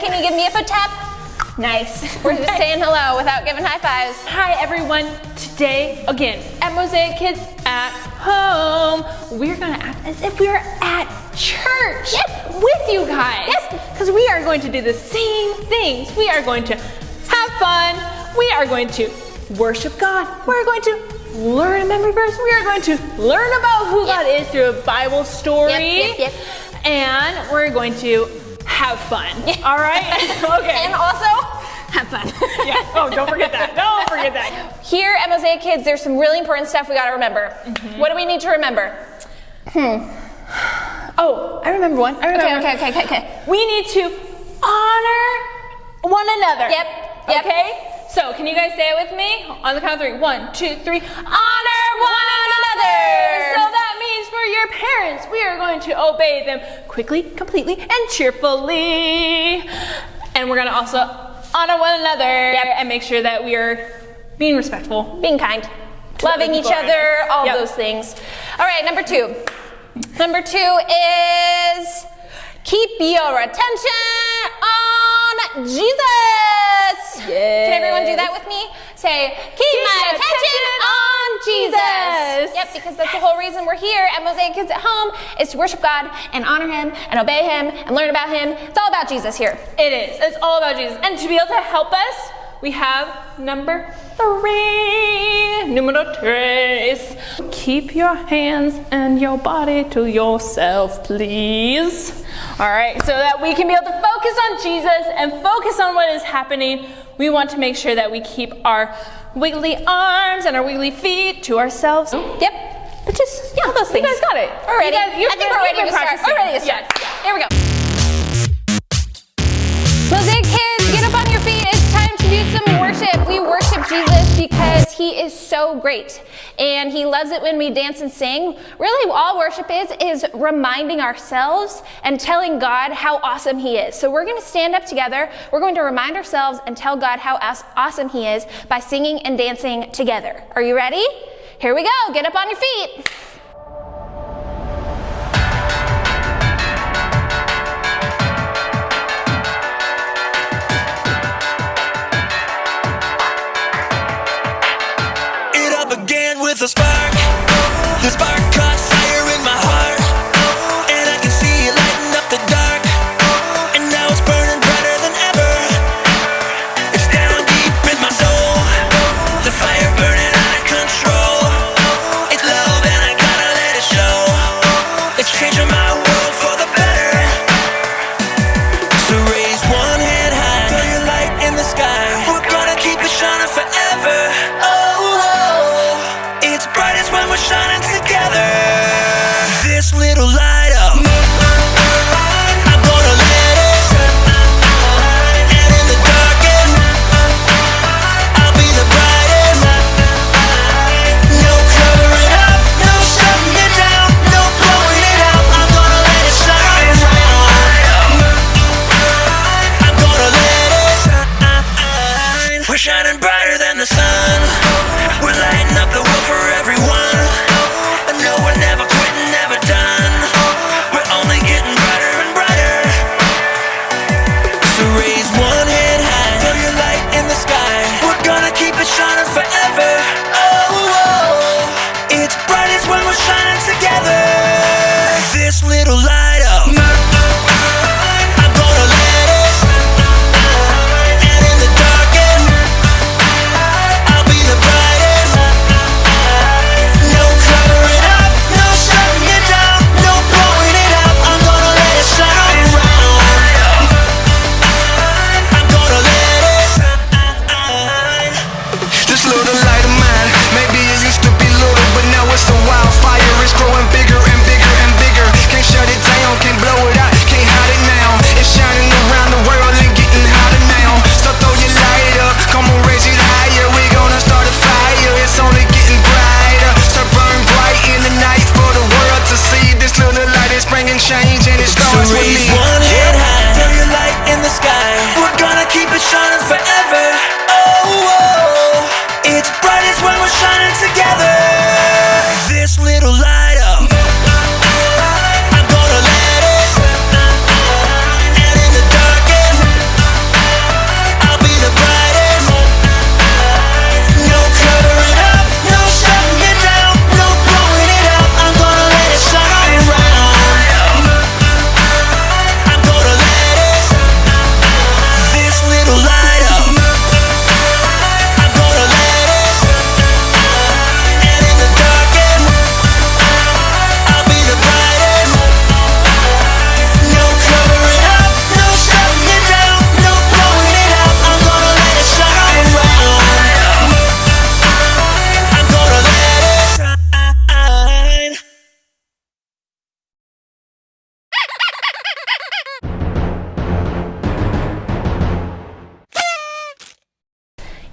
can you give me a foot tap? Nice. We're just saying hello without giving high fives. Hi everyone. Today, again, at Mosaic Kids at Home, we're gonna act as if we are at church with you guys. Because we are going to do the same things. We are going to have fun. We are going to worship God. We're going to learn a memory verse. We are going to learn about who God is through a Bible story. And we're going to have fun. All right? Okay. And also, have fun. Oh, don't forget that. Don't forget that. Here at Mosaic Kids, there's some really important stuff we gotta remember. What do we need to remember? Oh, I remember one. Okay. We need to honor one another. Yep. Okay? So, can you guys say it with me? On the count of 3. 1, 2, 3. Honor one another. So that means for your parents, we are going to obey them quickly, completely, and cheerfully. And we're going to also honor one another and make sure that we are being respectful, being kind, loving each other, all those things. All right, number 2. Number 2 is keep your attention on Jesus. Can everyone do that with me? Say, keep my attention on Jesus. Yep, because that's the whole reason we're here at Mosaic Kids at Home, is to worship God and honor Him and obey Him and learn about Him. It's all about Jesus here. It is. It's all about Jesus. And to be able to help us, we have number 3. Numero 3. Keep your hands and your body to yourself, please. All right, so that we can be able to focus on Jesus and focus on what is happening. We want to make sure that we keep our wiggly arms and our wiggly feet to ourselves. Yep. But just, all those things. You guys got it. We're ready. I think we're ready to start. We're ready to start. Here we go. Mosaic Kids, get up on your feet. It's time to do some worship. We worship Jesus because He is so great. And He loves it when we dance and sing. Really, all worship is reminding ourselves and telling God how awesome He is. So we're going to stand up together. We're going to remind ourselves and tell God how awesome He is by singing and dancing together. Are you ready? Here we go. Get up on your feet. With a spark, the spark caught fire in my heart, and I can see it lighting up the dark, and now it's burning brighter than ever. It's down deep in my soul, the fire burning out of control. It's love and I gotta let it show. It's changing my world for the better. So raise one hand high, throw your light in the sky. We're gonna keep it shining forever. When we're shining together, this little light up, I'm gonna let it shine, and in the darkest, I'll be the brightest. No covering up, no shutting it down, no blowing it out. I'm gonna let it shine. I'm gonna let it shine. We're shining brighter than the sun. We're lighting up the world for everyone. Shining forever. It's brightest when we're shining together. This little light up, I'm gonna let it shine, and in the darkest, I'll be the brightest.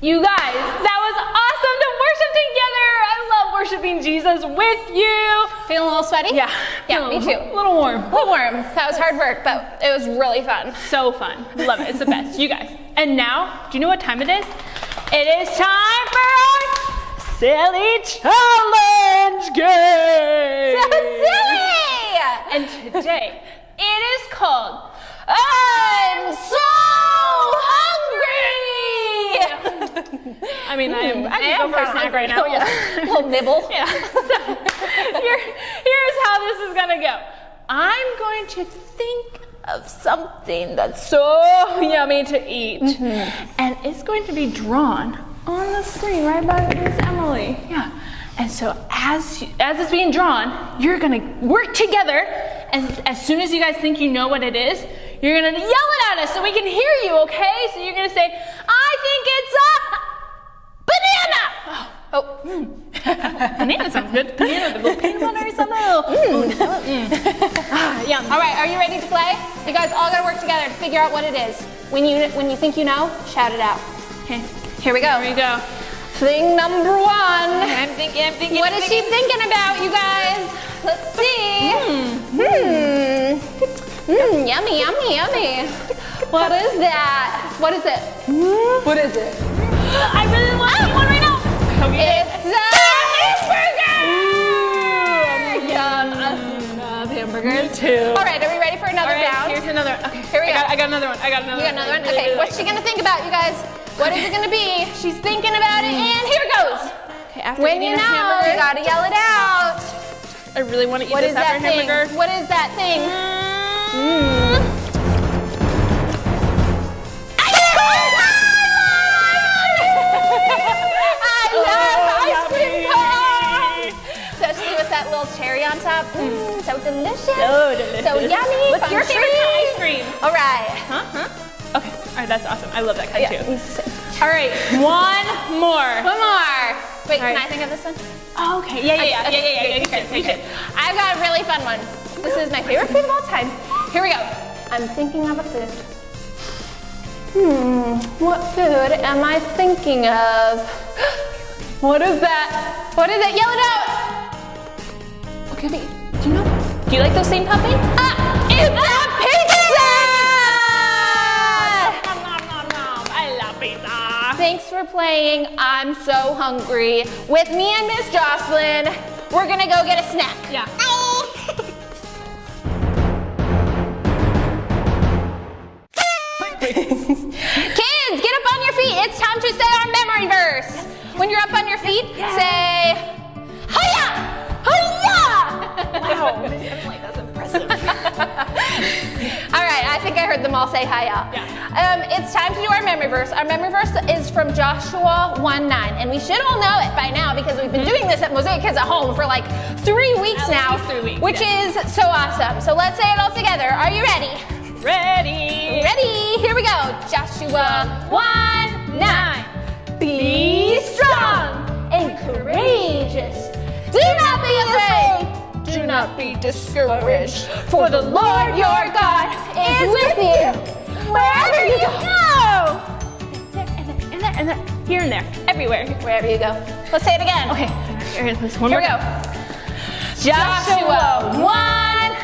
You guys, that was awesome to worship together. I love worshiping Jesus with you. Feeling a little sweaty? Yeah. Yeah, me too. A little warm. A little warm. That was hard work, but it was really fun. So fun. Love it. It's the best. You guys. And now, do you know what time it is? It is time for our silly challenge game. So silly! And today, it is called I'm so hungry! I mean, I can go for a snack right now. Yeah. A little nibble. Yeah. So, here's how this is gonna go. I'm going to think of something that's so yummy to eat, and it's going to be drawn on the screen right by Miss Emily. Yeah. And so as it's being drawn, you're gonna work together, and as soon as you guys think you know what it is, you're gonna yell it at us so we can hear you, okay? So you're gonna say, I think it's a banana! Banana sounds good. Banana, the little peanut butter or something. Yum. All right, are you ready to play? You guys all gotta work together to figure out what it is. When you think you know, shout it out. Okay, Here we go. here we go. Thing number one. I'm thinking. What is she thinking about, you guys? Let's see. Yummy, yummy, yummy. What is that? What is it? What is it? I really want to eat one right now. It's a hamburger! Yum. I love hamburgers. Me too. All right, are we ready for another round? Here's another. Okay, Here we go. I got another one. You got another one? Okay, what's she gonna think about, you guys? What is it gonna be? She's thinking about it, and here it goes. Okay, after When eating you a know, hamburger, you gotta yell it out. I really want to eat What this is after that a hamburger. thing? What is that thing? I love ice cream cone! Especially with that little cherry on top. So delicious. So delicious. So yummy. What's your favorite kind of ice cream? All right. Huh? Okay. All right, that's awesome. I love that kind Yeah. too. All right, one more. One more. Wait, All right. can I think of this one? Oh, okay. Yeah. You should. I've got a really fun one. This is my favorite food of all time. Here we go. I'm thinking of a food. What food am I thinking of? What is that? What is it? Yell it out! What could it be? Do you know? Do you like those same puppets? It's a pizza! I love pizza. Thanks for playing I'm So Hungry with me and Miss Jocelyn. We're gonna go get a snack. Yeah. Kids, get up on your feet. It's time to say our memory verse. When you're up on your feet, say, Hiya! Hiya! Wow, Miss Emily, that's impressive. All right, I think I heard them all say hiya. Yeah. It's time to do our memory verse. Our memory verse is from Joshua 1:9, and we should all know it by now because we've been doing this at Mosaic Kids at Home for like 3 weeks now, least 3 weeks, which is so awesome. So let's say it all together. Are you ready? Ready. Ready? Here we go. Joshua 1:9. Be strong and courageous. Do not be afraid. Do not be discouraged. For the Lord your God is with you wherever you go. And there. Here and there. Everywhere. Wherever you go. Let's say it again. Okay. Here, this one Here more. we go. Joshua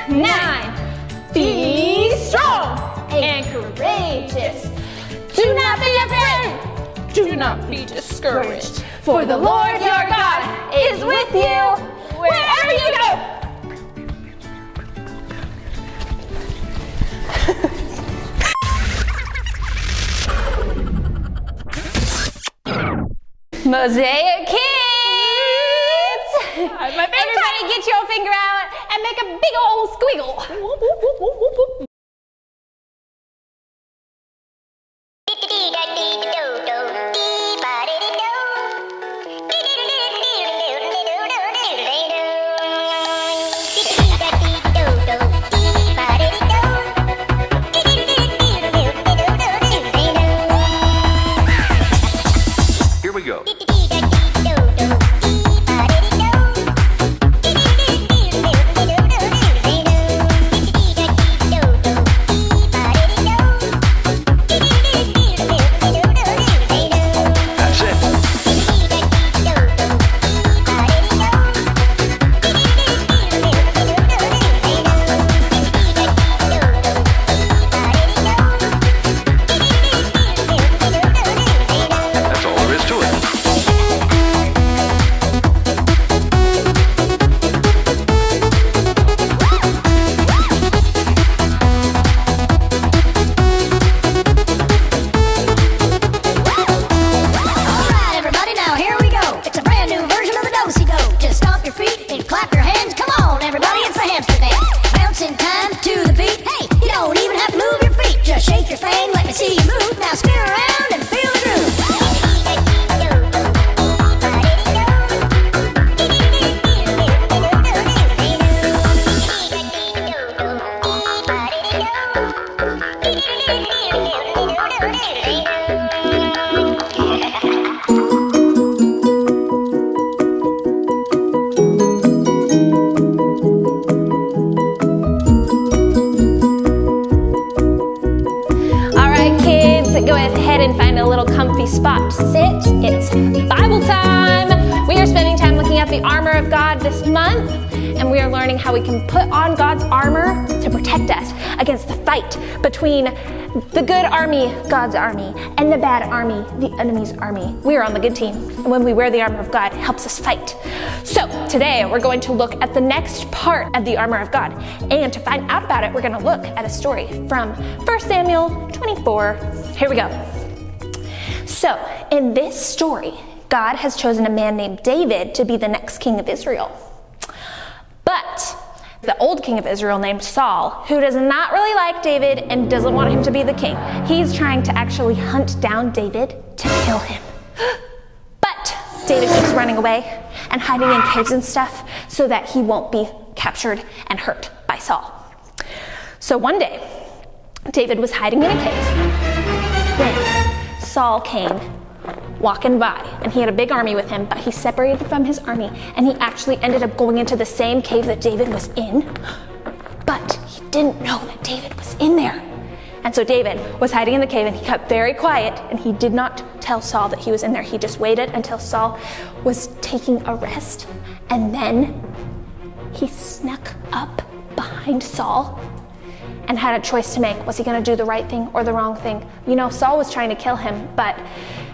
1:9. Be strong and courageous. Do not be afraid. Do not be discouraged. For the Lord your God is with you wherever you go. Mosaic Kids! My favorite Everybody get your finger out and make a big old squiggle. Here we go. a little comfy spot to sit. It's Bible time. We are spending time looking at the armor of God this month, and we are learning how we can put on God's armor to protect us against the fight between the good army, God's army, and the bad army, the enemy's army. We are on the good team. And when we wear the armor of God, it helps us fight. So today we're going to look at the next part of the armor of God. And to find out about it, we're going to look at a story from 1 Samuel 24. Here we go. So in this story, God has chosen a man named David to be the next king of Israel. But the old king of Israel named Saul, who does not really like David and doesn't want him to be the king, he's trying to actually hunt down David to kill him. But David keeps running away and hiding in caves and stuff so that he won't be captured and hurt by Saul. So one day, David was hiding in a cave when Saul came walking by, and he had a big army with him, but he separated from his army, and he actually ended up going into the same cave that David was in, but he didn't know that David was in there. And so David was hiding in the cave, and he kept very quiet, and he did not tell Saul that he was in there. He just waited until Saul was taking a rest, and then he snuck up behind Saul and had a choice to make. Was he going to do the right thing or the wrong thing? You know, Saul was trying to kill him,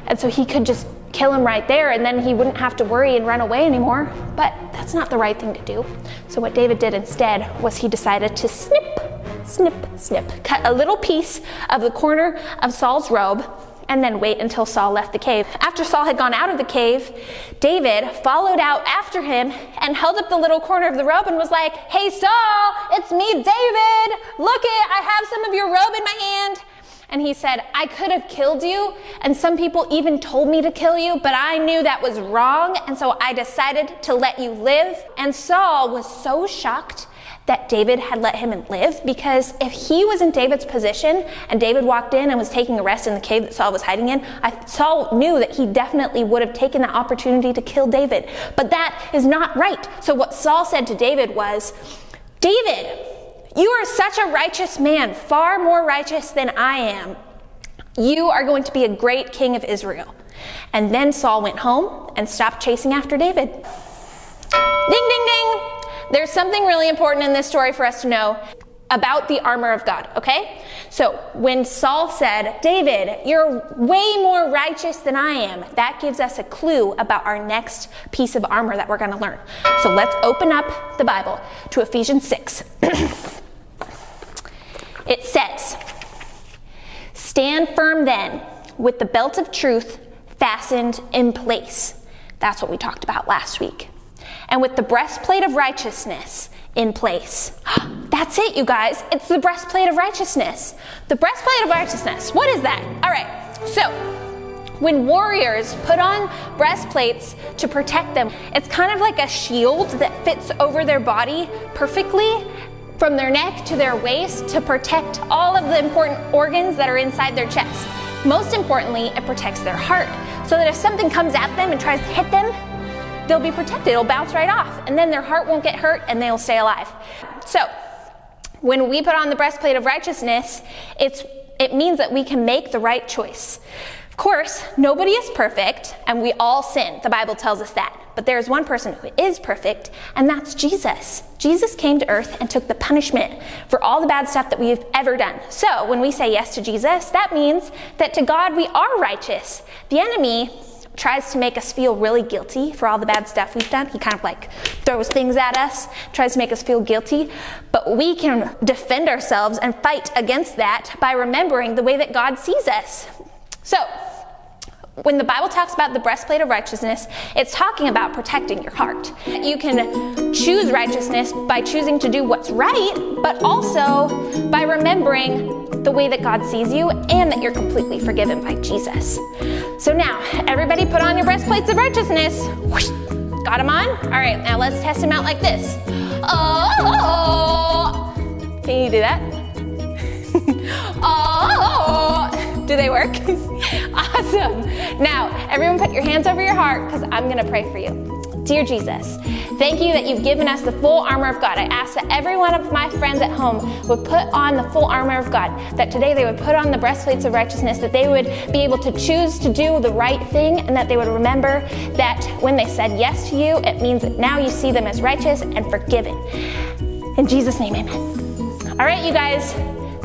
and so he could just kill him right there, and then he wouldn't have to worry and run away anymore. But that's not the right thing to do. So what David did instead was he decided to snip, cut a little piece of the corner of Saul's robe, and then wait until Saul left the cave. After Saul had gone out of the cave, David followed out after him and held up the little corner of the robe and was like, "Hey Saul, it's me, David. Look it, I have some of your robe in my hand." And he said, "I could have killed you, and some people even told me to kill you, but I knew that was wrong, and so I decided to let you live." And Saul was so shocked that David had let him live, because if he was in David's position and David walked in and was taking a rest in the cave that Saul was hiding in, Saul knew that he definitely would have taken that opportunity to kill David. But that is not right. So what Saul said to David was, "David, you are such a righteous man, far more righteous than I am. You are going to be a great king of Israel." And then Saul went home and stopped chasing after David. Ding, ding, ding. There's something really important in this story for us to know about the armor of God, okay? So when Saul said, "David, you're way more righteous than I am," that gives us a clue about our next piece of armor that we're going to learn. So let's open up the Bible to Ephesians 6. It says, "Stand firm then, with the belt of truth fastened in place." That's what we talked about last week. "And with the breastplate of righteousness in place." That's it, you guys. It's the breastplate of righteousness. The breastplate of righteousness. What is that? All right. So when warriors put on breastplates to protect them, it's kind of like a shield that fits over their body perfectly, from their neck to their waist, to protect all of the important organs that are inside their chest. Most importantly, it protects their heart, so that if something comes at them and tries to hit them, they'll be protected. It'll bounce right off, and then their heart won't get hurt, and they'll stay alive. So when we put on the breastplate of righteousness, it means that we can make the right choice. Of course, nobody is perfect, and we all sin. The Bible tells us that. But there is one person who is perfect, and that's Jesus. Jesus came to earth and took the punishment for all the bad stuff that we've ever done. So when we say yes to Jesus, that means that to God we are righteous. The enemy tries to make us feel really guilty for all the bad stuff we've done. He kind of like throws things at us, tries to make us feel guilty, but we can defend ourselves and fight against that by remembering the way that God sees us. So when the Bible talks about the breastplate of righteousness, it's talking about protecting your heart. You can choose righteousness by choosing to do what's right, but also by remembering the way that God sees you and that you're completely forgiven by Jesus. So now, everybody put on your breastplates of righteousness. Whoosh. Got them on? All right, now let's test them out like this. Oh! Can you do that? Oh! Do they work? Awesome. Now, everyone put your hands over your heart, because I'm going to pray for you. Dear Jesus, Thank you that you've given us the full armor of God. I ask that every one of my friends at home would put on the full armor of God, that today they would put on the breastplates of righteousness, that they would be able to choose to do the right thing, and that they would remember that when they said yes to you, it means that now you see them as righteous and forgiven. In Jesus' name, amen. All right, you guys,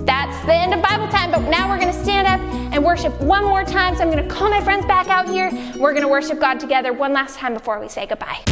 that's the end of Bible time, but now we're going to stand up and worship one more time. So I'm going to call my friends back out here. We're going to worship God together one last time before we say goodbye.